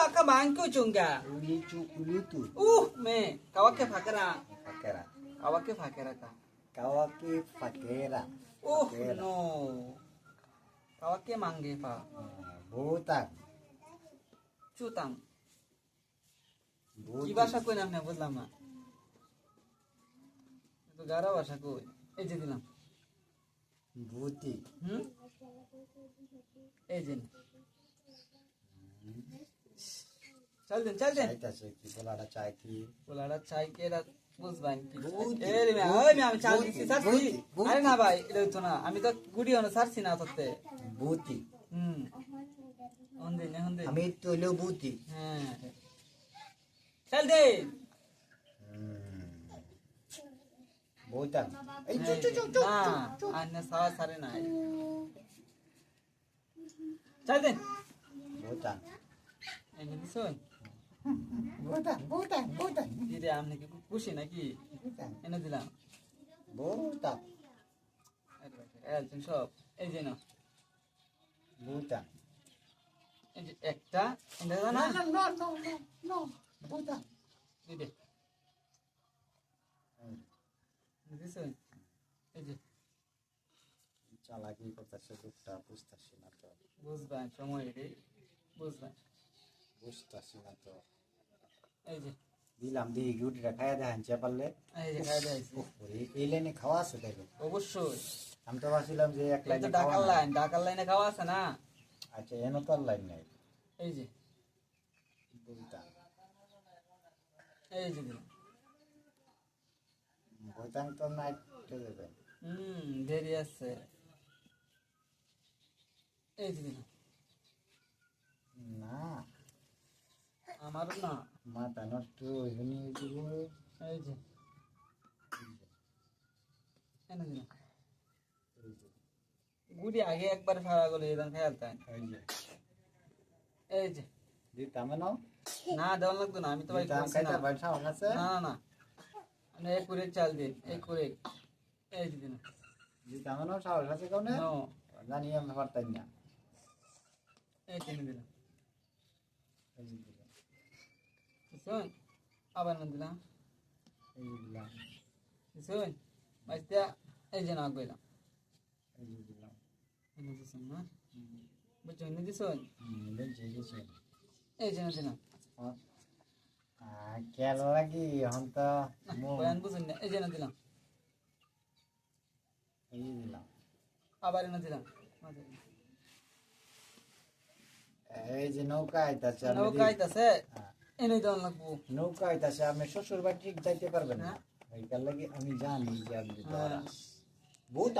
aka bangku chunga. Ulutu. Me, kawake fakera. Fakera. Kawake fakera ka. Kawaki fakera. No. Kawake mange pa. Butang. Chutang. কি ভাষা কই না বুঝলাম না তো গারা ভাষা কই এই যে দিলাম বুতি এই যে চল দেন চাইতাছে কি বলাটা চাই কি এরা বুঝবাই কি এই রে আমি চাল দিছি সারছি আরে না ভাই এটা তো না আমি তো গুড়ি হনো সারছি না তোতে বুতি হন্দে আমি তো লো বুতি হ্যাঁ চল দে বুতাম এই না আন্না সারা সারে না চল দে বুতাম এনে দিছন বুতাম দিদি আপনি কি খুশি নাকি এনে দিলাম বুতাম তুমি সব এই যে না বুতাম এই যে একটা এটা না no বুতাম দিদি দিছন এই যে চালাকি করতেছে দুটা বুঝতাছি না তো বুঝবা সময় রে বুঝবা বুঝতাছি না তো এই যে দিলাম দি গুটিটা খাইয়া দেখান পারলে এই যে খাই দিয়েছি এই লাইনে খাওয়া আছে দেখো অবশ্যই আমি তো ভাবছিলাম যে এক লাইনে ঢাকার লাইনে খাওয়া আছে না আচ্ছা এনো তো আর লাইন নাই এই যে বুঝতাম এই যে দিলাম বুঝতাম তো নাইট দেবে দেরি আছে এই যে দিলাম না আমারও না মাথা নষ্ট হয়নি এই যে এনে দিলাম গুড়ি আগে একবার ফাড়া গেলে এরকম খেয়ালতাম এই যে দিতাম না না দেওয়া লাগতো না আমি তো ভাই করছি না না না মানে এক করে চাল দিন এক করে এই যে দিন দিতাম না সাহস আছে কোনে জানি আমি পারতাম না এই কিনে দিলাম শুন আবার না দিলাম শুন মাইস্তা এই যে না কইলাম এনে দিছেন না বুঝছো এনে দিছেন এই যে না দিলাম খেয়াল লাগি এখন তো বয়ান বুঝুন না এই যে না দিলাম আবার এনে দিলাম এই যে নৌকা আইতাছে এনে দেওয়া লাগবো নৌকা আইতাছে আপনি শ্বশুর বাড়ি ঠিক যাইতে পারবেন না এই লাগে আমি জানি যে আপনি বহুত